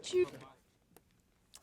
Did you?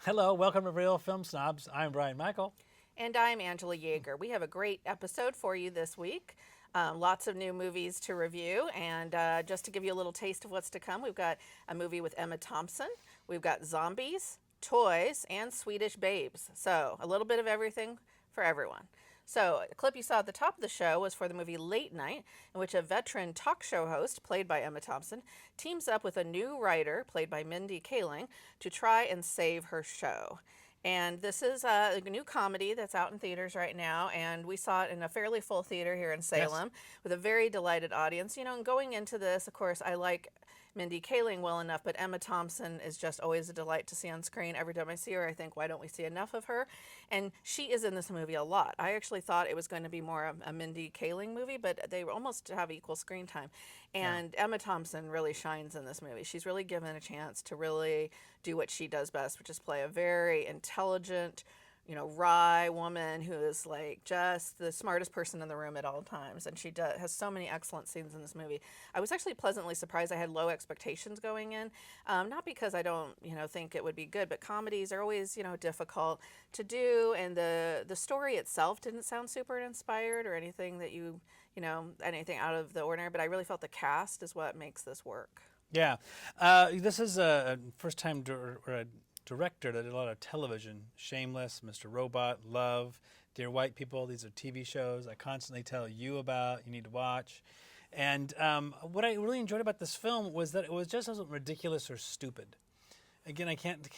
Hello, welcome to Real Film Snobs. I'm Brian Michael. And I'm Angela Yeager. We have a great episode for you this week. Lots of new movies to review. And just to give you a little taste of what's to come, we've got a movie with Emma Thompson. We've got zombies, toys, and Swedish babes. So a little bit of everything for everyone. So a clip you saw at the top of the show was for the movie Late Night, in which a veteran talk show host, played by Emma Thompson, teams up with a new writer, played by Mindy Kaling, to try and save her show. And this is a new comedy that's out in theaters right now, and we saw it in a fairly full theater here in Salem with a very delighted audience. You know, and going into this, of course, I like Mindy Kaling well enough, but Emma Thompson is just always a delight to see on screen. Every time I see her, I think, why don't we see enough of her? And she is in this movie a lot. I actually thought it was going to be more a Mindy Kaling movie, but they almost have equal screen time. And Emma Thompson really shines in this movie. She's really given a chance to really do what she does best, which is play a very intelligent, wry woman who is like just the smartest person in the room at all times. And she has so many excellent scenes in this movie. I was actually pleasantly surprised. I had low expectations going in, not because I don't, think it would be good, but comedies are always, difficult to do. And the story itself didn't sound super inspired or anything that anything out of the ordinary. But I really felt the cast is what makes this work. Yeah. This is a first-time director that did a lot of television. Shameless, Mr. Robot, Love, Dear White People. These are TV shows I constantly tell you about, you need to watch. And what I really enjoyed about this film was that it was just wasn't ridiculous or stupid. Again, I can't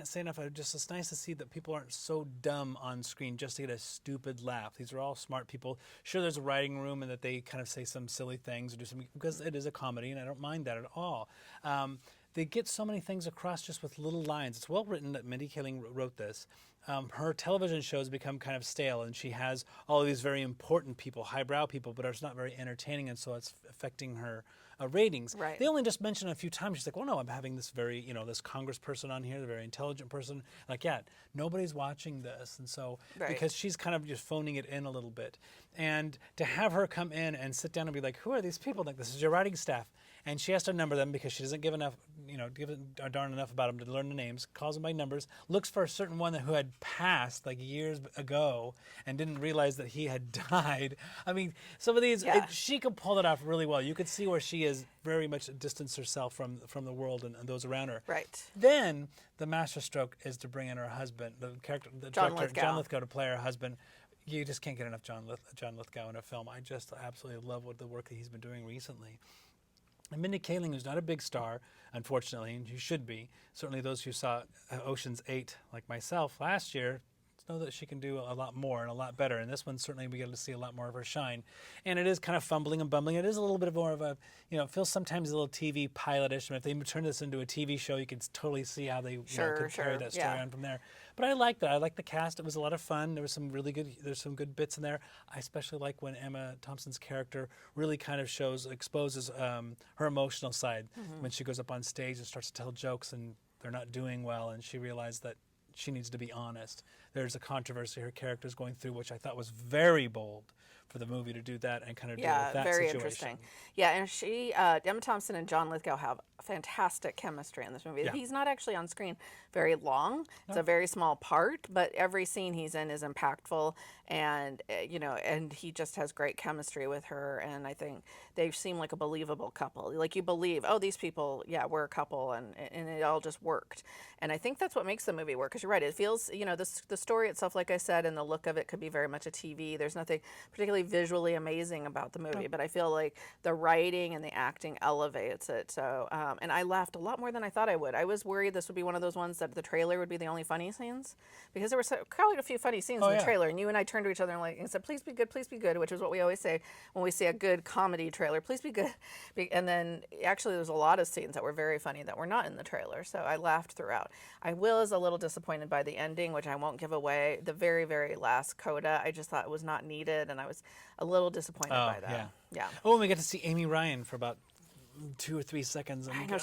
say enough. It's nice to see that people aren't so dumb on screen just to get a stupid laugh. These are all smart people. Sure, there's a writing room and that they kind of say some silly things or do something, because it is a comedy, and I don't mind that at all. They get so many things across just with little lines. It's well written that Mindy Kaling wrote this. Her television shows become kind of stale, and she has all of these very important people, highbrow people, but it's not very entertaining, and so it's affecting her ratings. Right. They only just mention a few times. She's like, well, no, I'm having this very, this Congress person on here, the very intelligent person. Like, yeah, nobody's watching this. And so, because she's kind of just phoning it in a little bit. And to have her come in and sit down and be like, who are these people? Like, this is your writing staff. And she has to number them because she doesn't give a darn enough about them to learn the names, calls them by numbers, looks for a certain one who had passed like years ago and didn't realize that he had died. I mean, some of these, she could pull it off really well. You could see where she is very much distanced herself from the world and those around her. Right. Then the masterstroke is to bring in her husband, the director, John Lithgow, to play her husband. You just can't get enough John Lithgow in a film. I just absolutely love the work that he's been doing recently. And Mindy Kaling, who's not a big star, unfortunately, and you should be. Certainly those who saw Ocean's 8, like myself, last year, know that she can do a lot more and a lot better. And this one, certainly we get to see a lot more of her shine. And it is kind of fumbling and bumbling. It is a little bit more of a, it feels sometimes a little TV pilotish. And if they turn this into a TV show, you can totally see how they could carry that story on from there. But I like that. I like the cast. It was a lot of fun. There's some good bits in there. I especially like when Emma Thompson's character really kind of exposes her emotional side when she goes up on stage and starts to tell jokes and they're not doing well, and she realized that she needs to be honest. There's a controversy her character's going through, which I thought was very bold for the movie to do that and kind of deal with that very situation. Interesting. Yeah, and she, Emma Thompson and John Lithgow have fantastic chemistry in this movie. Yeah. He's not actually on screen very long. It's a very small part, but every scene he's in is impactful, and and he just has great chemistry with her. And I think they seem like a believable couple. Like you believe, oh, these people, we're a couple, and it all just worked. And I think that's what makes the movie work. Because you're right, it feels, the story itself, like I said, and the look of it could be very much a TV. There's nothing particularly visually amazing about the movie, but I feel like the writing and the acting elevates it. So, and I laughed a lot more than I thought I would. I was worried this would be one of those ones that the trailer would be the only funny scenes, because there were quite a few funny scenes in the trailer, and you and I turned to each other and said, please be good, which is what we always say when we see a good comedy trailer, please be good. And then actually there's a lot of scenes that were very funny that were not in the trailer, so I laughed throughout. I was a little disappointed by the ending, which I won't give away. The very, very last coda, I just thought it was not needed, and I was a little disappointed by that. Yeah. Oh, and we get to see Amy Ryan for about 2 or 3 seconds. I know,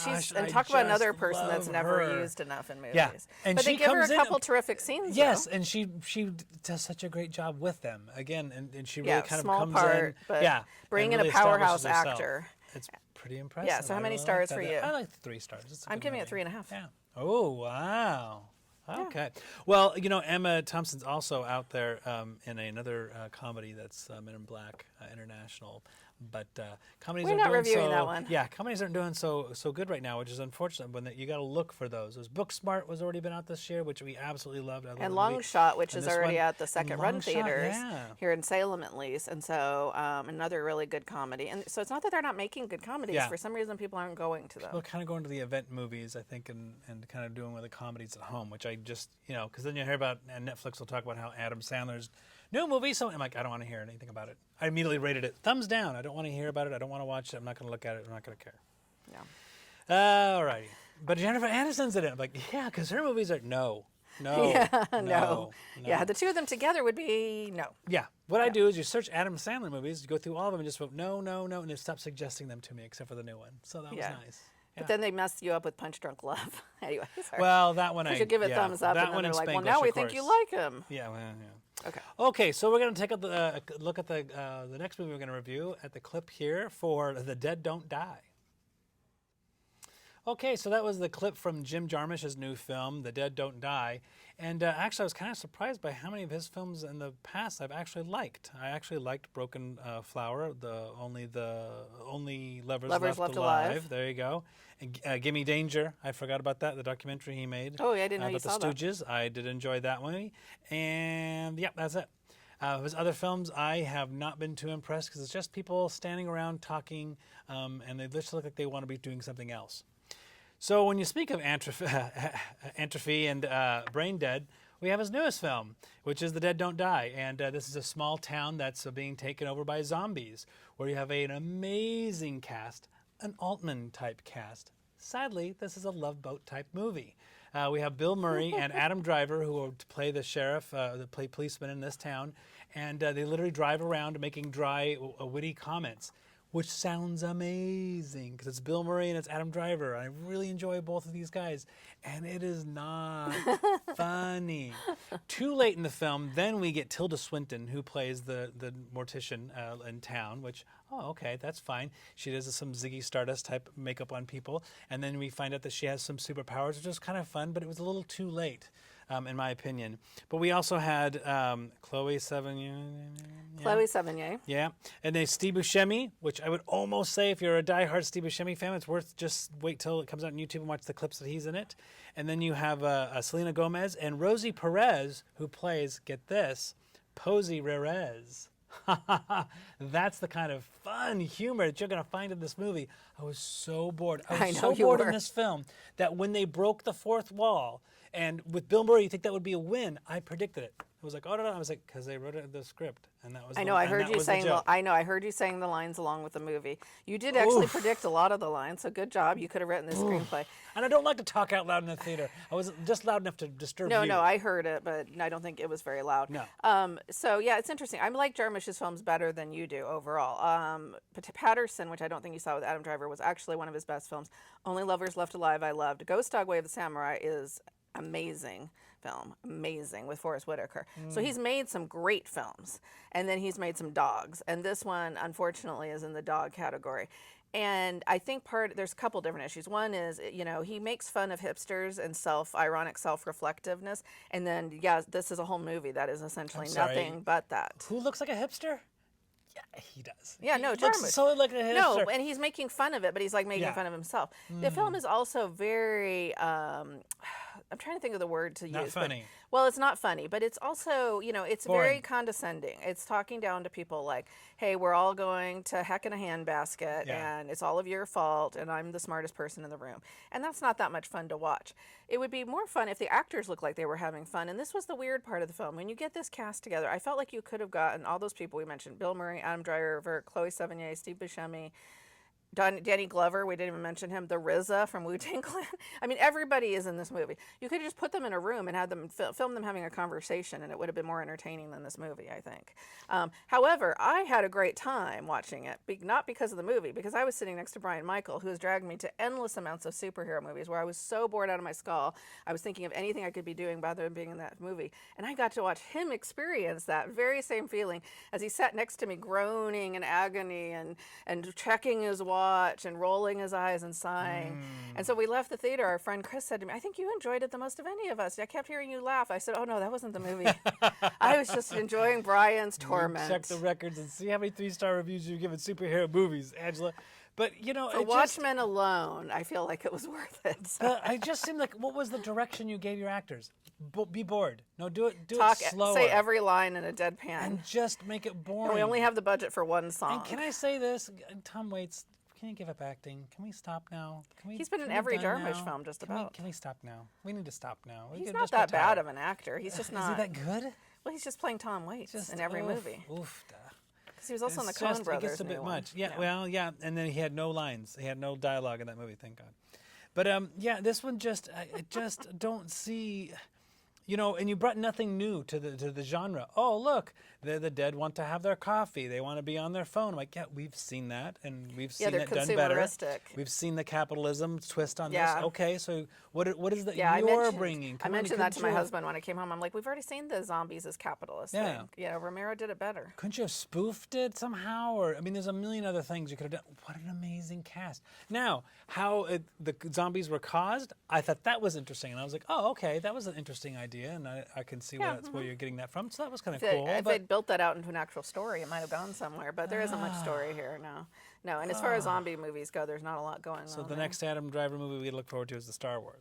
talk about another person that's never used enough in movies. Yeah, and but they give her a couple terrific scenes. Yes, though. and she does such a great job with them again, and she really kind of small comes part, in. But bring in really a powerhouse establishes herself. actor. It's pretty impressive. Yeah, so how many stars for you? I like 3 stars. I'm giving it 3.5. Yeah. Oh, wow. Okay. Yeah. Well, Emma Thompson's also out there in another comedy that's Men in Black International. But comedies We're aren't not doing reviewing that one. Yeah, comedies aren't doing so good right now, which is unfortunate. But you got to look for those. Booksmart was already been out this year, which we absolutely loved. And Long Shot, which is already at the second run theaters here in Salem at least, and so another really good comedy. And so it's not that they're not making good comedies. Yeah. For some reason, people aren't going to them. People are kind of going to the event movies, I think, and kind of doing with the comedies at home, which I just because then you hear about, and Netflix will talk about how Adam Sandler's new movie. So I'm like, I don't want to hear anything about it. I immediately rated it thumbs down. I don't want to hear about it. I don't want to watch it. I'm not going to look at it. I'm not going to care. Yeah. All righty. But Jennifer Aniston's in it. I'm like, yeah, because her movies are no. Yeah, the two of them together would be no. Yeah. What I do is you search Adam Sandler movies, you go through all of them and just vote no, and they stop suggesting them to me except for the new one. So that was nice. But then they mess you up with Punch Drunk Love. Anyway, sorry. Well, that one I should give it thumbs up, and then they're like, well, now we think you like him. Yeah, Okay, so we're going to take a look at the next movie we're going to review at the clip here for The Dead Don't Die. Okay, so that was the clip from Jim Jarmusch's new film, The Dead Don't Die. And actually, I was kind of surprised by how many of his films in the past I've actually liked. I actually liked Broken Flower, the Only Lovers Left Alive. There you go. And, Gimme Danger, I forgot about that, the documentary he made. Oh, yeah, I didn't know you saw that. About the Stooges. I did enjoy that movie. And, yeah, that's it. His other films, I have not been too impressed because it's just people standing around talking, and they just look like they want to be doing something else. So when you speak of atrophy and brain dead, we have his newest film, which is The Dead Don't Die. And this is a small town that's being taken over by zombies, where you have an amazing cast, an Altman-type cast. Sadly, this is a Love Boat-type movie. We have Bill Murray and Adam Driver, who will play the sheriff, play policemen in this town. And they literally drive around making dry, witty comments, which sounds amazing because it's Bill Murray and it's Adam Driver. I really enjoy both of these guys, and it is not funny. Too late in the film, then we get Tilda Swinton, who plays the mortician in town, which, okay, that's fine. She does some Ziggy Stardust type makeup on people, and then we find out that she has some superpowers, which was kind of fun, but it was a little too late. In my opinion. But we also had Chloe Sevigny. Chloe Sevigny. Yeah. And then Steve Buscemi, which I would almost say if you're a diehard Steve Buscemi fan, it's worth just wait till it comes out on YouTube and watch the clips that he's in it. And then you have Selena Gomez and Rosie Perez, who plays, get this, Posey Reyes. That's the kind of fun humor that you're going to find in this movie. I was so bored. I was so bored in this film that when they broke the fourth wall, and with Bill Murray, you think that would be a win. I predicted it. I was like, oh no! I was like, because they wrote it in the script, and that was. I know. I heard you saying. I know. I heard you saying the lines along with the movie. You did actually predict a lot of the lines, so good job. You could have written this screenplay. And I don't like to talk out loud in the theater. I was just loud enough to disturb you. No, I heard it, but I don't think it was very loud. No. So yeah, it's interesting. I like Jarmusch's films better than you do overall. Patterson, which I don't think you saw with Adam Driver, was actually one of his best films. Only Lovers Left Alive, I loved. Ghost Dog: Way of the Samurai is amazing film, amazing, with Forrest Whitaker. So he's made some great films, and then he's made some dogs, and this one unfortunately is in the dog category. And I think there's a couple different issues. One is, he makes fun of hipsters and ironic self-reflectiveness, and then this is a whole movie that is essentially nothing but that. Who looks like a hipster? Yeah, he does. Yeah, he no, looks Jarmusch. So like a hipster. No, and he's making fun of it, but he's like making fun of himself. The film is also very, I'm trying to think of the word to use. Not funny. Well, it's not funny, but it's also, it's boring. very condescending. It's talking down to people like, hey, we're all going to heck in a handbasket, and it's all of your fault, and I'm the smartest person in the room. And that's not that much fun to watch. It would be more fun if the actors looked like they were having fun, and this was the weird part of the film. When you get this cast together, I felt like you could have gotten all those people we mentioned, Bill Murray, Adam Driver, Chloe Sevigny, Steve Buscemi, Danny Glover, we didn't even mention him, the RZA from Wu-Tang Clan. I mean, everybody is in this movie. You could just put them in a room and have them film them having a conversation, and it would have been more entertaining than this movie, I think. However, I had a great time watching it, not because of the movie, because I was sitting next to Brian Michael, who has dragged me to endless amounts of superhero movies where I was so bored out of my skull, I was thinking of anything I could be doing rather than being in that movie. And I got to watch him experience that very same feeling as he sat next to me groaning in agony and checking his watch watch and rolling his eyes and sighing. And so we left the theater. Our friend Chris said to me, I think you enjoyed it the most of any of us. I kept hearing you laugh. I said, oh, no, that wasn't the movie. I was just enjoying Brian's torment. Check the records and see how many 3-star reviews you've given superhero movies, Angela. But, For Watchmen alone, I feel like it was worth it. So. I just seemed like, what was the direction you gave your actors? Be bored. No, do it slower. Say every line in a deadpan. And just make it boring. And we only have the budget for one song. And can I say this? Tom Waits, can you give up acting? Can we stop now? He's been in every Jarmusch film just about. Can we stop now? We need to stop now. He's not that bad of an actor. He's just not. Is he that good? Well, he's just playing Tom Waits in every movie. Oof. Because he was also in the Coen Brothers. It gets a bit much. Yeah, well, yeah. And then he had no lines. He had no dialogue in that movie, thank God. But, this one I just don't see... and you brought nothing new to the genre. Oh, look, the dead want to have their coffee. They want to be on their phone. I'm like, yeah, we've seen that, and we've seen it done better. We've seen the capitalism twist on this. Okay, so what is that you're bringing? I mentioned that to my husband when I came home. I'm like, we've already seen the zombies as capitalists. Yeah. Romero did it better. Couldn't you have spoofed it somehow? Or there's a million other things you could have done. What an amazing cast. Now, how the zombies were caused, I thought that was interesting. And I was like, oh, okay, that was an interesting idea. And I can see where you're getting that from. So that was kind of cool. If they'd built that out into an actual story, it might have gone somewhere. But there isn't much story here, no. And as far as zombie movies go, there's not a lot going on. So the next Adam Driver movie we look forward to is the Star Wars.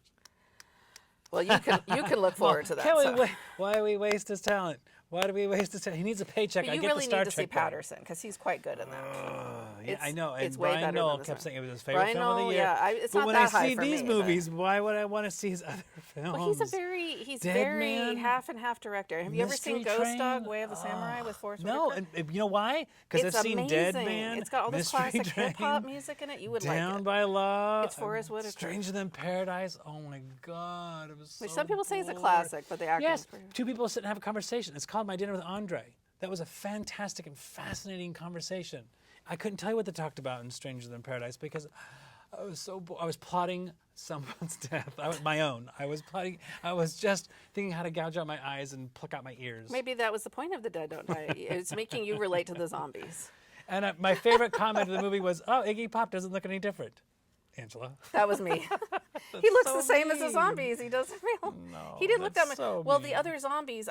Well, you can look forward to that. Why do we waste his talent? Why do we waste his talent? He needs a paycheck. But you really need to see Patterson because he's quite good in that. I know. And it's way Brian better Knoll than kept saying it was his favorite film of the year. Yeah, it's but not when that I high see for these me, movies, why would I want to see his other films? Well, he's very half and half director. Have you ever seen Ghost Dog, Way of the Samurai with Forrest Whitaker? No, and you know why? Because I've seen Dead Man. It's got all this classic hip hop music in it. You would like it. Down by Law. It's Forrest Whitaker. Stranger Than Paradise. Oh my God, it was so. Which some people say is a classic, but the acting. Yes, two people sit and have a conversation. It's called My Dinner with Andre. That was a fantastic and fascinating conversation. I couldn't tell you what they talked about in Stranger Than Paradise because I was so bored. I was plotting someone's death. My own. I was just thinking how to gouge out my eyes and pluck out my ears. Maybe that was the point of The Dead Don't Die. It's making you relate to the zombies. And my favorite comment of the movie was, oh, Iggy Pop doesn't look any different. Angela. That was me. He looks the same as the zombies. He doesn't real. No, he didn't look that much. So well, the other zombies,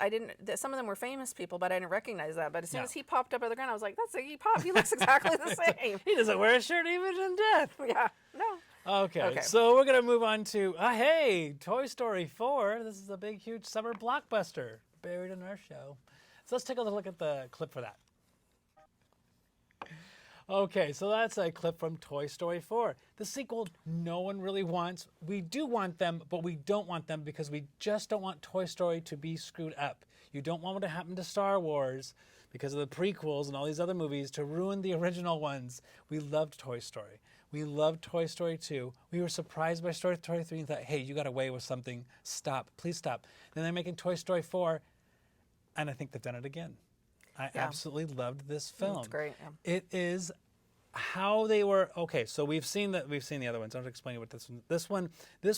some of them were famous people, but I didn't recognize that. But as soon as he popped up out of the ground, I was like, that's Iggy Pop. He looks exactly the same. He doesn't wear a shirt even in death. Yeah. No. Okay. So we're going to move on to, hey, Toy Story 4. This is a big, huge summer blockbuster buried in our show. So let's take a look at the clip for that. Okay, so that's a clip from Toy Story 4. The sequel no one really wants. We do want them, but we don't want them because we just don't want Toy Story to be screwed up. You don't want what to happen to Star Wars because of the prequels and all these other movies to ruin the original ones. We loved Toy Story. We loved Toy Story 2. We were surprised by Toy Story 3 and thought, hey, you got away with something. Stop. Please stop. Then they're making Toy Story 4, and I think they've done it again. I absolutely loved this film. It's great. Yeah. It is how they were. Okay, so we've seen the other ones. I'll explain you what this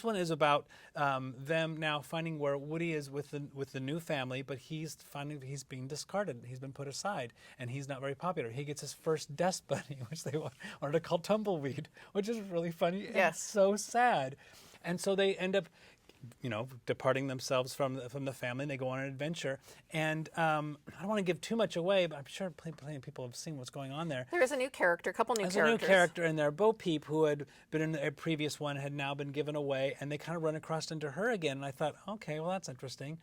one is about. Them now finding where Woody is with the new family, but he's he's being discarded. He's been put aside, and he's not very popular. He gets his first dust bunny, which they wanted to call Tumbleweed, which is really funny. Yes, and so sad, and so they end up, departing themselves from the family, and they go on an adventure. And I don't want to give too much away, but I'm sure plenty of people have seen what's going on there. There is a new character, a couple new characters. There's a new character in there. Bo Peep, who had been in a previous one, had now been given away, and they kind of run across into her again. And I thought, okay, well, that's interesting.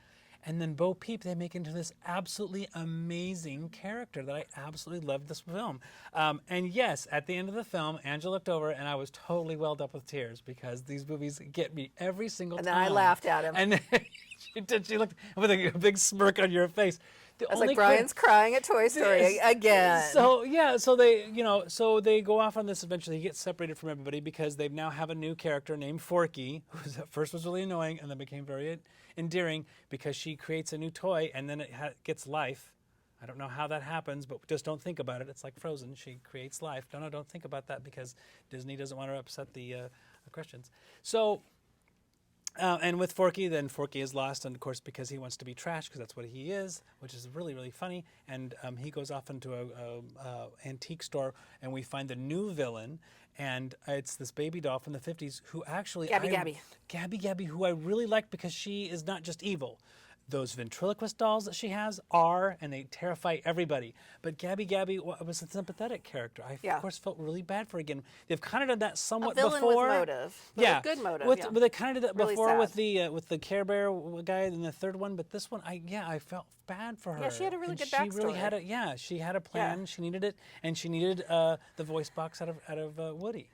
And then Bo Peep, they make into this absolutely amazing character that I absolutely loved this film. And yes, at the end of the film, Angela looked over and I was totally welled up with tears because these movies get me every single time. And then I laughed at him. And then she looked with a big smirk on your face. I was like, Brian's crying at Toy Story again. So yeah, so they go off on this adventure. They get separated from everybody because they now have a new character named Forky, who at first was really annoying and then became very endearing because she creates a new toy and then it gets life. I don't know how that happens, but just don't think about it. It's like Frozen. She creates life. No, don't think about that because Disney doesn't want to upset the Christians. So And with Forky, then Forky is lost, and of course, because he wants to be trash, because that's what he is, which is really, really funny. And he goes off into a antique store, and we find the new villain, and it's this baby doll from the 50s who actually... Gabby, who I really like because she is not just evil. Those ventriloquist dolls that she has are, and they terrify everybody. But Gabby was a sympathetic character. I, of course, felt really bad for her again. They've kind of done that somewhat before. A villain with motive. But a good motive, But they kind of did that really before sad. with the Care Bear guy in the third one. But this one, I felt bad for her. Yeah, she had a really good backstory. She had a plan. Yeah. She needed it, and she needed the voice box out of Woody.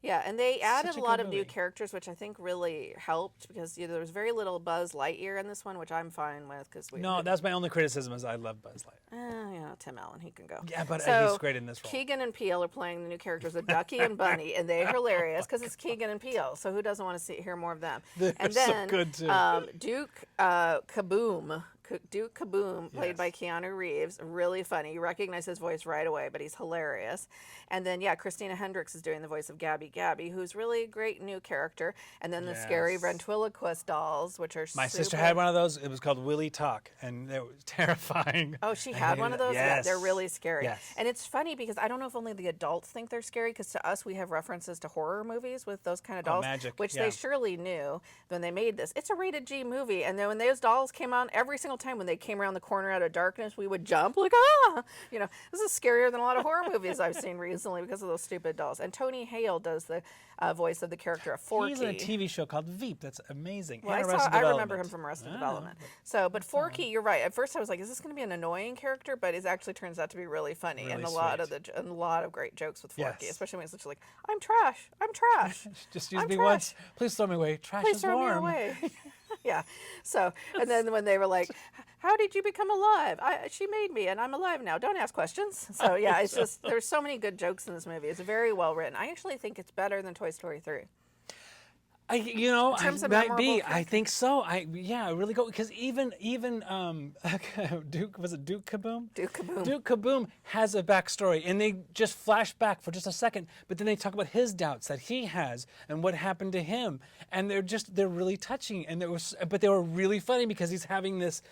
Yeah, and they added a lot of movie. new characters, which I think really helped because there was very little Buzz Lightyear in this one, which I'm fine with because that's my only criticism is I love Buzz Lightyear. Tim Allen, he can go. Yeah, but so, he's great in this role. Keegan and Peele are playing the new characters of Ducky and Bunny, and they're hilarious because it's Keegan and Peele. So who doesn't want to hear more of them? They're and then so good too. Duke Kaboom. Duke Kaboom, played by Keanu Reeves, really funny. You recognize his voice right away, but he's hilarious. And then, Christina Hendricks is doing the voice of Gabby, who's really a great new character. And then the scary ventriloquist dolls, which are My sister had one of those. It was called Willie Talk, and it was terrifying. Oh, she had one of those? Yes. Yeah, they're really scary. Yes. And it's funny because I don't know if only the adults think they're scary, because to us, we have references to horror movies with those kind of dolls, magic, which they surely knew when they made this. It's a rated G movie, and then when those dolls came on, every single time when they came around the corner out of darkness, we would jump like, ah! This is scarier than a lot of horror movies I've seen recently because of those stupid dolls. And Tony Hale does the voice of the character of Forky. He's in a TV show called Veep. That's amazing. Well, I remember him from Arrested Development. But Forky, you're right. At first I was like, is this going to be an annoying character? But it actually turns out to be really funny, really and a lot of great jokes with Forky, especially when it's like, I'm trash. Just use me once. Please throw me away. Trash is warm. Please throw me away. Yeah. So, and then when they were like, how did you become alive? She made me, and I'm alive now. Don't ask questions. So, yeah, it's just, there's so many good jokes in this movie. It's very well written. I actually think it's better than Toy Story 3. I think so. I really go because even Duke Kaboom? Duke Kaboom has a backstory, and they just flash back for just a second, but then they talk about his doubts that he has and what happened to him, and they're really touching, and but they were really funny because he's having this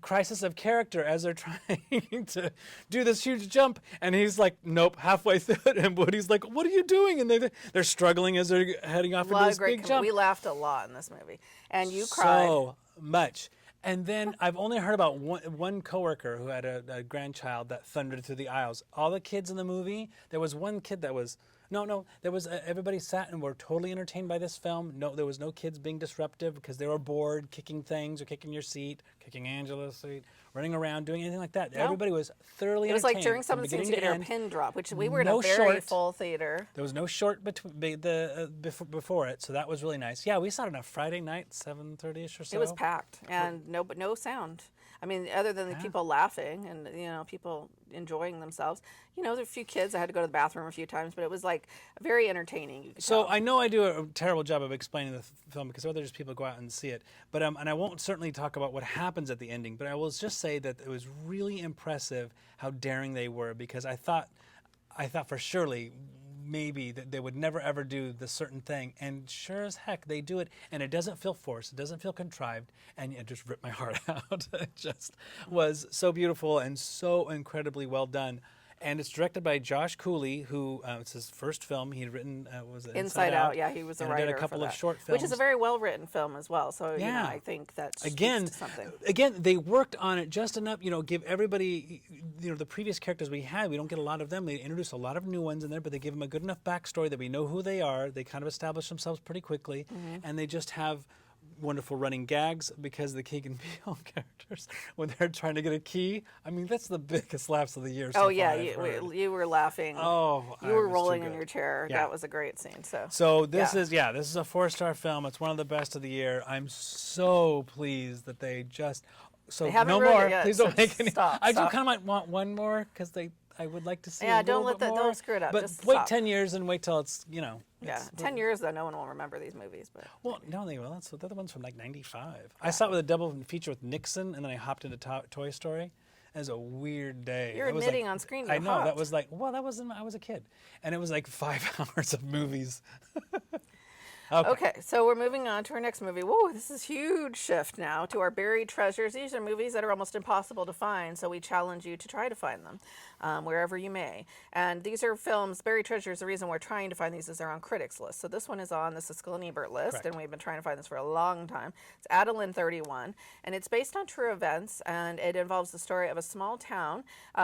crisis of character as they're trying to do this huge jump, and he's like, nope, halfway through it, and Woody's like, what are you doing? And they're struggling as they're heading off into this big jump. We laughed a lot in this movie, and you cried so much. And then I've only heard about one coworker who had a grandchild that thundered through the aisles. All the kids in the movie, there was one kid that was there was everybody sat and were totally entertained by this film. No, there was no kids being disruptive because they were bored, kicking things or kicking your seat, kicking Angela's seat, running around, doing anything like that. No. Everybody was thoroughly entertained. It was like during some of the scenes you could hear a pin drop, which we were in a very full theater. There was no short before it, so that was really nice. Yeah, we saw it on a Friday night, 7:30ish or so. It was packed, and no sound. I mean, other than the people laughing and people enjoying themselves. There were a few kids. I had to go to the bathroom a few times, but it was like very entertaining. You could tell. I know I do a terrible job of explaining the film because other people go out and see it. But and I won't certainly talk about what happens at the ending. But I will just say that it was really impressive how daring they were, because I thought for surely maybe that they would never ever do this certain thing, and sure as heck they do it, and it doesn't feel forced, it doesn't feel contrived, and it just ripped my heart out. It just was so beautiful and so incredibly well done. And it's directed by Josh Cooley, who it's his first film. He had written was it Inside Out? Yeah, he was a writer. Did a couple for of that, short films, which is a very well written film as well. So I think that's something. Again, they worked on it just enough. Give everybody the previous characters we had. We don't get a lot of them. They introduce a lot of new ones in there, but they give them a good enough backstory that we know who they are. They kind of establish themselves pretty quickly, and they just have wonderful running gags because the Keegan Peele characters, when they're trying to get a key, I mean, that's the biggest laughs of the year. Oh yeah, you were laughing. Oh, you were rolling in your chair. Yeah. That was a great scene. So this is a 4-star film. It's one of the best of the year. I'm so pleased that they just no more. Yet, please don't make any. Stop. I do kind of might want one more because I would like to see. Don't screw it up. But just wait stop. 10 years and wait till it's 10 years though, no one will remember these movies. But no, they will. They're the ones from like '95. Yeah. I saw it with a double feature with Nixon, and then I hopped into Toy Story. It was a weird day. You're admitting on screen. I know that was like, that wasn't. I was a kid, and it was like 5 hours of movies. Okay, so we're moving on to our next movie. Whoa, this is a huge shift now to our buried treasures. These are movies that are almost impossible to find, so we challenge you to try to find them wherever you may. And these are films, buried treasures, the reason we're trying to find these is they're on critics' lists. So this one is on the Siskel and Ebert list, Correct. and we've been trying to find this for a long time. It's Adalen 31, and it's based on true events, and it involves the story of a small town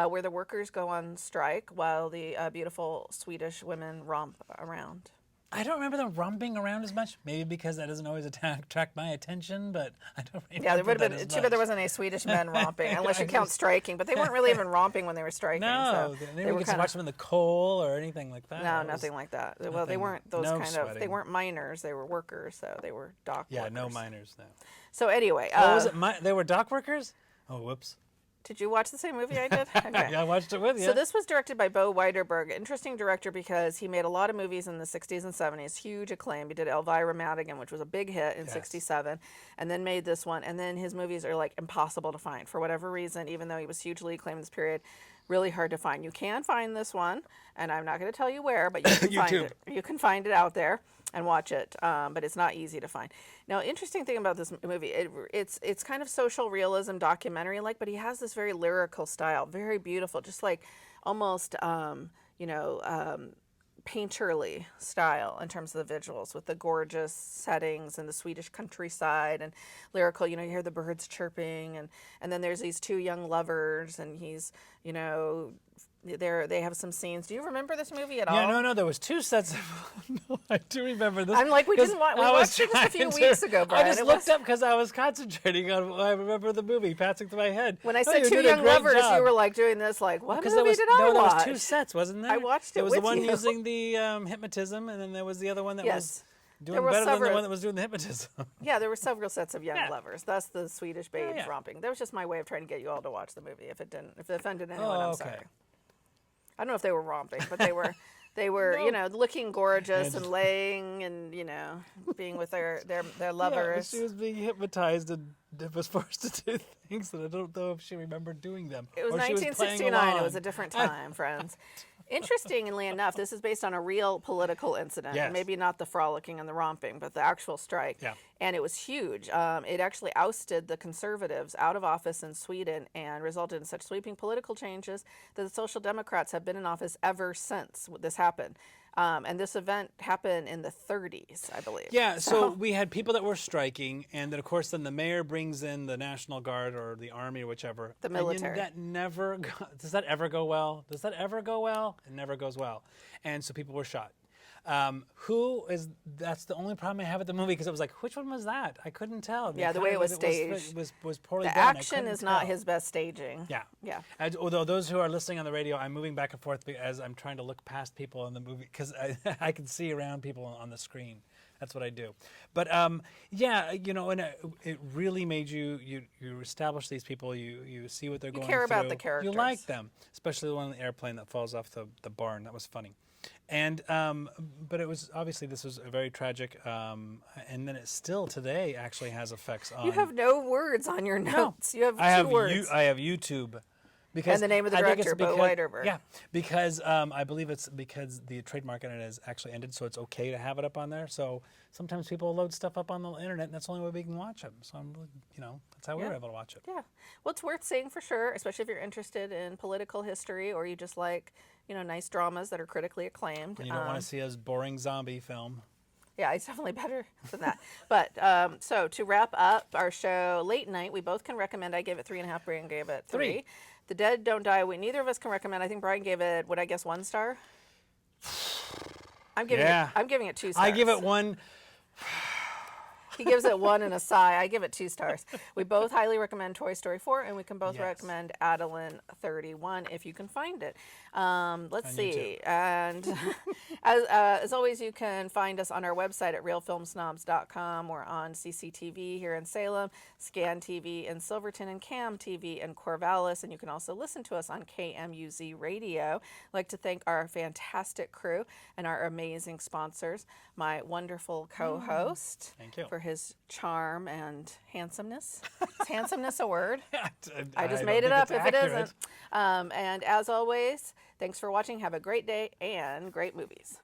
where the workers go on strike while the beautiful Swedish women romp around. I don't remember them romping around as much. Maybe because that doesn't always attract my attention, but I don't remember. Yeah, there would have been that too bad there wasn't any Swedish men romping, unless you count striking. But they weren't really even romping when they were striking. No, so maybe we could watch them in the coal or anything like that. No, nothing like that. Well, they weren't those no kind sweating. of. They weren't miners. They were workers. So they were dock Yeah, workers. no miners. No. So anyway, Oh, was it? They were dock workers. Oh, whoops. Did you watch the same movie I did? Okay. Yeah, I watched it with you. So this was directed by Bo Widerberg. Interesting director because he made a lot of movies in the 60s and 70s, huge acclaim. He did Elvira Madigan, which was a big hit in 67, and then made this one. And then his movies are like impossible to find for whatever reason, even though he was hugely acclaimed in this period. Really hard to find. You can find this one, and I'm not going to tell you where, but you can find it. You can find it out there and watch it, but it's not easy to find. Now, interesting thing about this movie, it's kind of social realism documentary-like, but he has this very lyrical style, very beautiful, just like almost, painterly style in terms of the visuals with the gorgeous settings and the Swedish countryside and lyrical, you hear the birds chirping and then there's these two young lovers and he's, they have some scenes. Do you remember this movie at all? Yeah, no, there was two sets of... No, I do remember this. I'm like, we watched it just a few weeks ago, Brian. I just looked up because I was concentrating on... I remember the movie passing through my head. When I said two young lovers, you were like doing this, like, what movie did I watch? There was two sets, wasn't there? I watched it There was with the one you. using the hypnotism, and then there was the other one that was doing were better than the several- one that was doing the hypnotism. Yeah, there were several sets of young Yeah. lovers. That's the Swedish babes Yeah. romping. That was just my way of trying to get you all to watch the movie. If it offended anyone, I'm sorry. I don't know if they were romping, but they were, looking gorgeous and laying and, being with their lovers. Yeah, she was being hypnotized and was forced to do things that I don't know if she remembered doing them. It was or she was 1969. playing It was a different time, friends. Interestingly enough, this is based on a real political incident. Yes. Maybe not the frolicking and the romping, but the actual strike. Yeah. And it was huge. It actually ousted the conservatives out of office in Sweden and resulted in such sweeping political changes that the Social Democrats have been in office ever since this happened. And this event happened in the 30s, I believe. Yeah, so we had people that were striking, and then, of course, then the mayor brings in the National Guard or the army or whichever. The military. Does that ever go well? Does that ever go well? It never goes well. And so people were shot. That's the only problem I have with the movie, because it was like, which one was that? I couldn't tell. Yeah, the way it was staged. Was poorly The done. I action couldn't is not tell. his best staging. Yeah. Yeah. Although those who are listening on the radio, I'm moving back and forth as I'm trying to look past people in the movie, because I can see around people on the screen. That's what I do. But and it really made you establish these people. You see what they're going through. You care about the characters. You like them, especially the one on the airplane that falls off the barn. That was funny. And but it was obviously this was very tragic, and then it still today actually has effects on. You have no words on your notes. No. You have two words. I have YouTube. Because and the name of the director, Bo Widerberg. Yeah, because I believe it's because the trademark on it has actually ended, so it's okay to have it up on there. So sometimes people load stuff up on the internet, and that's the only way we can watch them. So that's how we were able to watch it. Yeah, well, it's worth seeing for sure, especially if you're interested in political history or you just like nice dramas that are critically acclaimed. And you don't want to see a boring zombie film. Yeah, it's definitely better than that. But so to wrap up our show, Late Night, we both can recommend. I gave it 3.5. Brian gave it 3. The Dead Don't Die. Neither of us can recommend. I think Brian gave it, would I guess, 1 star? I'm giving it 2 stars. I give it 1. He gives it 1 and a sigh. I give it 2 stars. We both highly recommend Toy Story 4, and we can both recommend Adalen 31 if you can find it. Let's see. And as always, you can find us on our website at realfilmsnobs.com. We're on CCTV here in Salem, Scan TV in Silverton, and Cam TV in Corvallis. And you can also listen to us on KMUZ Radio. I'd like to thank our fantastic crew and our amazing sponsors. My wonderful co-host. Thank you. For his charm and handsomeness. Is handsomeness a word? I just don't made it think up it's if accurate. it isn't. And as always, thanks for watching. Have a great day and great movies.